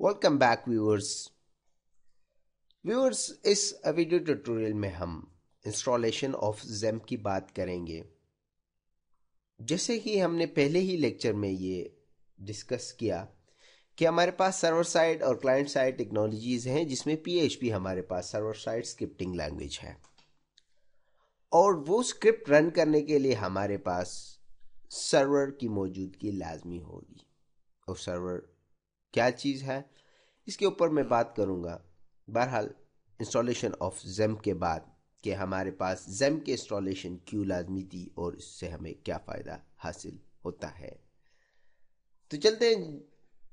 Welcome back viewers. इस video tutorial में हम इंस्टॉलेशन ऑफ ज़ेम की बात करेंगे। जैसे कि हमने पहले ही लेक्चर में ये डिस्कस किया कि हमारे पास सर्वर साइड और क्लाइंट साइड टेक्नोलॉजीज हैं, जिसमें PHP हमारे पास सर्वर साइड स्क्रिप्टिंग लैंग्वेज है और वो स्क्रिप्ट रन करने के लिए हमारे पास सर्वर की मौजूदगी लाजमी होगी। और सर्वर क्या चीज़ है, इसके ऊपर मैं बात करूँगा। बहरहाल इंस्टॉलेशन ऑफ ज़ेम के बाद कि हमारे पास ज़ेम के इंस्टॉलेशन क्यों लाजमी थी और इससे हमें क्या फ़ायदा हासिल होता है। तो चलते हैं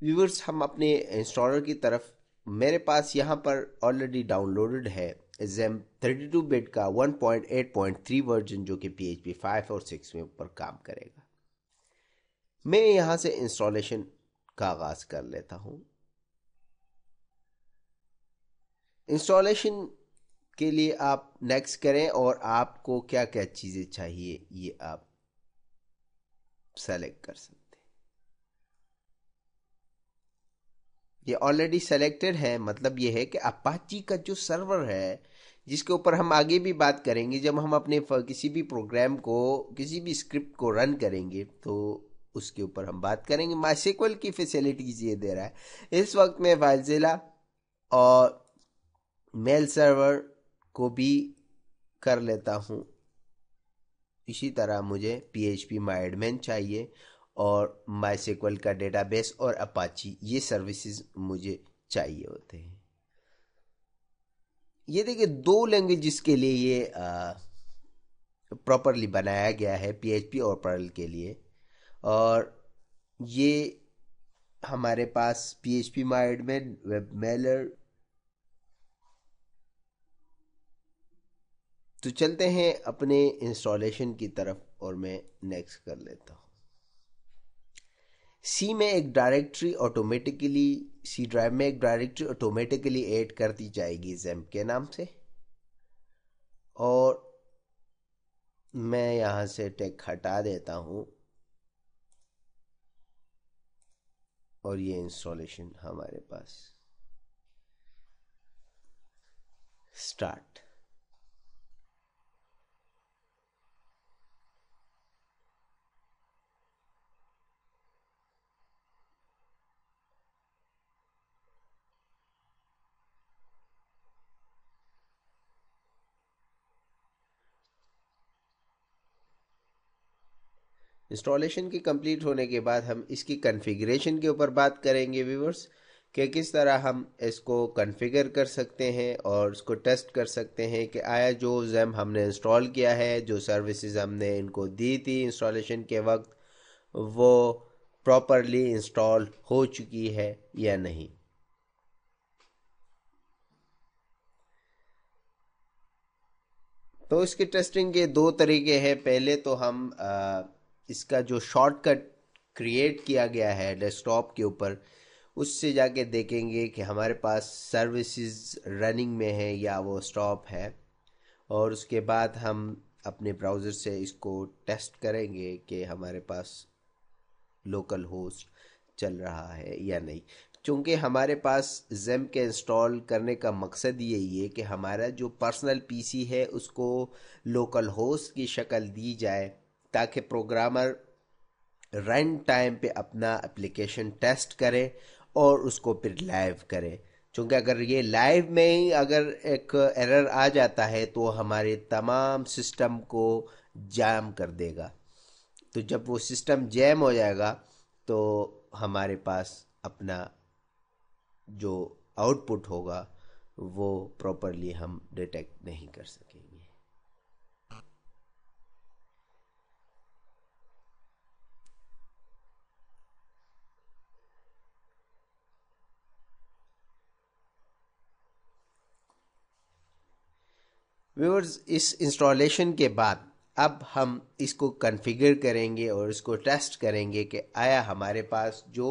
व्यूअर्स हम अपने इंस्टॉलर की तरफ। मेरे पास यहाँ पर ऑलरेडी डाउनलोडेड है ज़ेम 32 बिट का 1.8.3 वर्जन, जो कि PHP 5 और 6 में ऊपर काम करेगा। मैं यहाँ से इंस्टॉलेशन का आगाज़ कर लेता हूँ। इंस्टॉलेशन के लिए आप नेक्स्ट करें और आपको क्या क्या चीज़ें चाहिए ये आप सेलेक्ट कर सकते हैं। ये ऑलरेडी सेलेक्टेड है, मतलब ये है कि अपाची का जो सर्वर है, जिसके ऊपर हम आगे भी बात करेंगे जब हम अपने किसी भी प्रोग्राम को, किसी भी स्क्रिप्ट को रन करेंगे, तो उसके ऊपर हम बात करेंगे। माइस्क्ल की फैसिलिटीज ये दे रहा है। इस वक्त मैं फाइलज़िला और मेल सर्वर को भी कर लेता हूँ। इसी तरह मुझे PHP माइडमेन चाहिए और माइस्क्ल का डेटाबेस और अपाची, ये सर्विसेज मुझे चाहिए होते हैं। ये देखिए, दो लैंग्वेजेस के लिए ये प्रॉपरली बनाया गया है, PHP और पर्ल के लिए। और ये हमारे पास PHP माइडमेन, वेब मेलर। तो चलते हैं अपने इंस्टॉलेशन की तरफ और मैं नेक्स्ट कर लेता हूँ। सी ड्राइव में एक डायरेक्टरी ऑटोमेटिकली ऐड कर दी जाएगी ज़ेम के नाम से। और मैं यहाँ से टेक हटा देता हूँ और ये इंस्टॉलेशन हमारे पास स्टार्ट। इंस्टॉलेशन की कंप्लीट होने के बाद हम इसकी कॉन्फ़िगरेशन के ऊपर बात करेंगे व्यूअर्स, कि किस तरह हम इसको कॉन्फ़िगर कर सकते हैं और इसको टेस्ट कर सकते हैं कि आया जो ज़ेम हमने इंस्टॉल किया है, जो सर्विसेज हमने इनको दी थी इंस्टॉलेशन के वक्त, वो प्रॉपरली इंस्टॉल हो चुकी है या नहीं। तो इसकी टेस्टिंग के दो तरीके हैं। पहले तो हम इसका जो शॉर्टकट क्रिएट किया गया है डेस्कटॉप के ऊपर, उससे जाके देखेंगे कि हमारे पास सर्विसेज रनिंग में है या वो स्टॉप है। और उसके बाद हम अपने ब्राउज़र से इसको टेस्ट करेंगे कि हमारे पास लोकल होस्ट चल रहा है या नहीं। चूँकि हमारे पास ज़ेम के इंस्टॉल करने का मकसद यही है कि हमारा जो पर्सनल PC है उसको लोकल होस्ट की शक्ल दी जाए, ताकि प्रोग्रामर रन टाइम पे अपना एप्लीकेशन टेस्ट करे और उसको फिर लाइव करे। क्योंकि अगर ये लाइव में ही अगर एक एरर आ जाता है तो हमारे तमाम सिस्टम को जाम कर देगा। तो जब वो सिस्टम जैम हो जाएगा तो हमारे पास अपना जो आउटपुट होगा वो प्रॉपरली हम डिटेक्ट नहीं कर सकेंगे। व्यूअर्स, इस इंस्टॉलेशन के बाद अब हम इसको कॉन्फ़िगर करेंगे और इसको टेस्ट करेंगे कि आया हमारे पास जो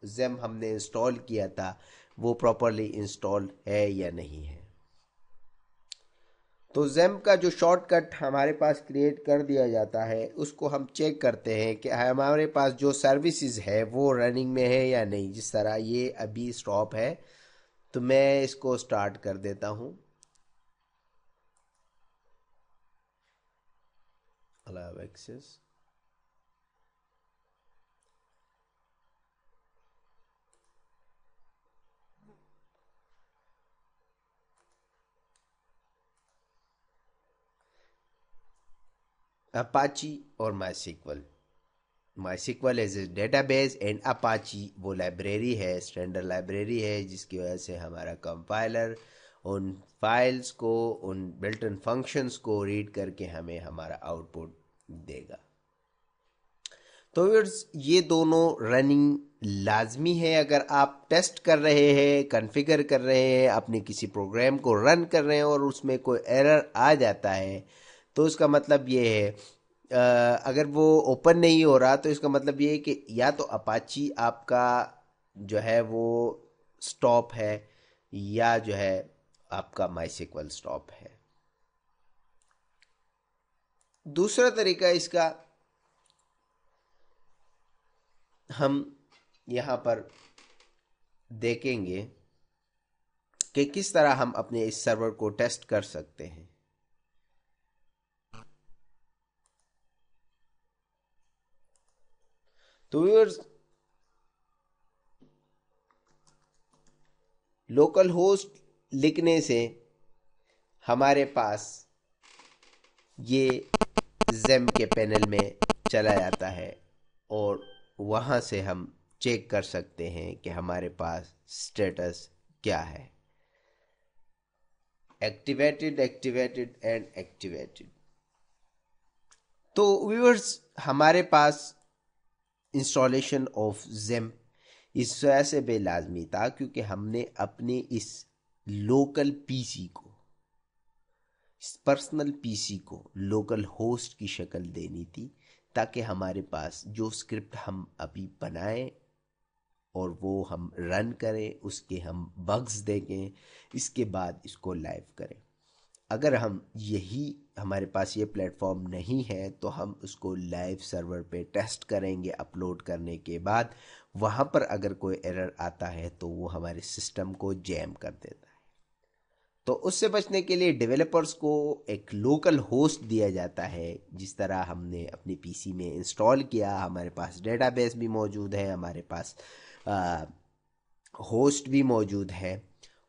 ज़ेम हमने इंस्टॉल किया था वो प्रॉपरली इंस्टॉल है या नहीं है। तो जेम का जो शॉर्टकट हमारे पास क्रिएट कर दिया जाता है उसको हम चेक करते हैं कि हमारे पास जो सर्विसेज है वो रनिंग में है या नहीं। जिस तरह ये अभी स्टॉप है तो मैं इसको स्टार्ट कर देता हूँ। Allow access. अपाची और MySQL as a database and Apache वो लाइब्रेरी है, स्टैंडर्ड लाइब्रेरी है, जिसकी वजह से हमारा कंपाइलर उन फाइल्स को, उन बिल्ट इन फंक्शंस को रीड करके हमें हमारा आउटपुट देगा। तो व्यूअर्स ये दोनों रनिंग लाजमी है। अगर आप टेस्ट कर रहे हैं, कॉन्फ़िगर कर रहे हैं, अपने किसी प्रोग्राम को रन कर रहे हैं और उसमें कोई एरर आ जाता है तो उसका मतलब ये है, अगर वो ओपन नहीं हो रहा तो इसका मतलब ये है कि या तो अपाची आपका जो है वो स्टॉप है या जो है आपका माई स्टॉप है। दूसरा तरीका इसका हम यहाँ पर देखेंगे कि किस तरह हम अपने इस सर्वर को टेस्ट कर सकते हैं। तो व्यूअर्स लोकल होस्ट लिखने से हमारे पास ये जेम के पैनल में चला जाता है और वहाँ से हम चेक कर सकते हैं कि हमारे पास स्टेटस क्या है। Activated, activated and activated. तो व्यूअर्स हमारे पास इंस्टॉलेशन ऑफ जेम इस वजह से बेलाजमी था क्योंकि हमने अपने इस लोकल पीसी को, इस पर्सनल पीसी को लोकल होस्ट की शक्ल देनी थी ताकि हमारे पास जो स्क्रिप्ट हम अभी बनाएं और वो हम रन करें, उसके हम बग्स देखें, इसके बाद इसको लाइव करें। अगर हम यही हमारे पास ये प्लेटफॉर्म नहीं है तो हम उसको लाइव सर्वर पे टेस्ट करेंगे। अपलोड करने के बाद वहाँ पर अगर कोई एरर आता है तो वो हमारे सिस्टम को जैम कर देता है। तो उससे बचने के लिए डेवलपर्स को एक लोकल होस्ट दिया जाता है। जिस तरह हमने अपने पीसी में इंस्टॉल किया, हमारे पास डेटाबेस भी मौजूद है, हमारे पास होस्ट भी मौजूद है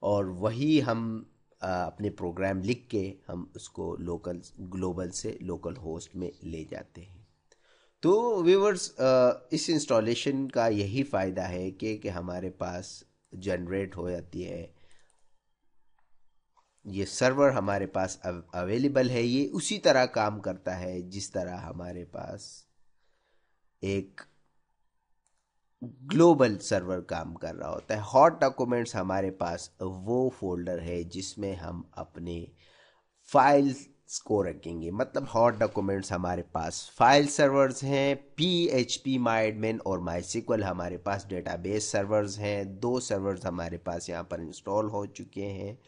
और वही हम अपने प्रोग्राम लिख के हम उसको लोकल ग्लोबल से लोकल होस्ट में ले जाते हैं। तो व्यूअर्स इस इंस्टॉलेशन का यही फ़ायदा है कि हमारे पास जनरेट हो जाती है, ये सर्वर हमारे पास अवेलेबल है। ये उसी तरह काम करता है जिस तरह हमारे पास एक ग्लोबल सर्वर काम कर रहा होता है। हॉट डॉक्यूमेंट्स हमारे पास वो फोल्डर है जिसमें हम अपने फाइल्स को रखेंगे। मतलब हॉट डॉक्यूमेंट्स हमारे पास फाइल सर्वर्स हैं, PHP, MyAdmin और MySQL हमारे पास डेटाबेस सर्वर्स हैं। 2 सर्वर्स हमारे पास यहाँ पर इंस्टॉल हो चुके हैं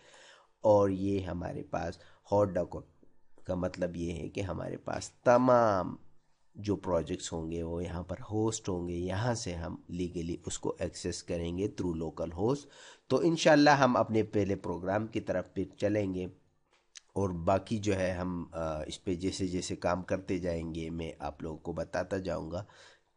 और ये हमारे पास हॉट डॉक्यूमेंट का मतलब ये है कि हमारे पास तमाम जो प्रोजेक्ट्स होंगे वो यहाँ पर होस्ट होंगे। यहाँ से हम लीगली उसको एक्सेस करेंगे थ्रू लोकल होस्ट। तो इंशाल्लाह हम अपने पहले प्रोग्राम की तरफ फिर चलेंगे और बाकी जो है हम इस पे जैसे जैसे काम करते जाएंगे मैं आप लोगों को बताता जाऊंगा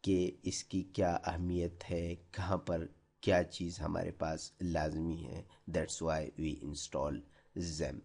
कि इसकी क्या अहमियत है, कहाँ पर क्या चीज़ हमारे पास लाजमी है। That's why we install GeM.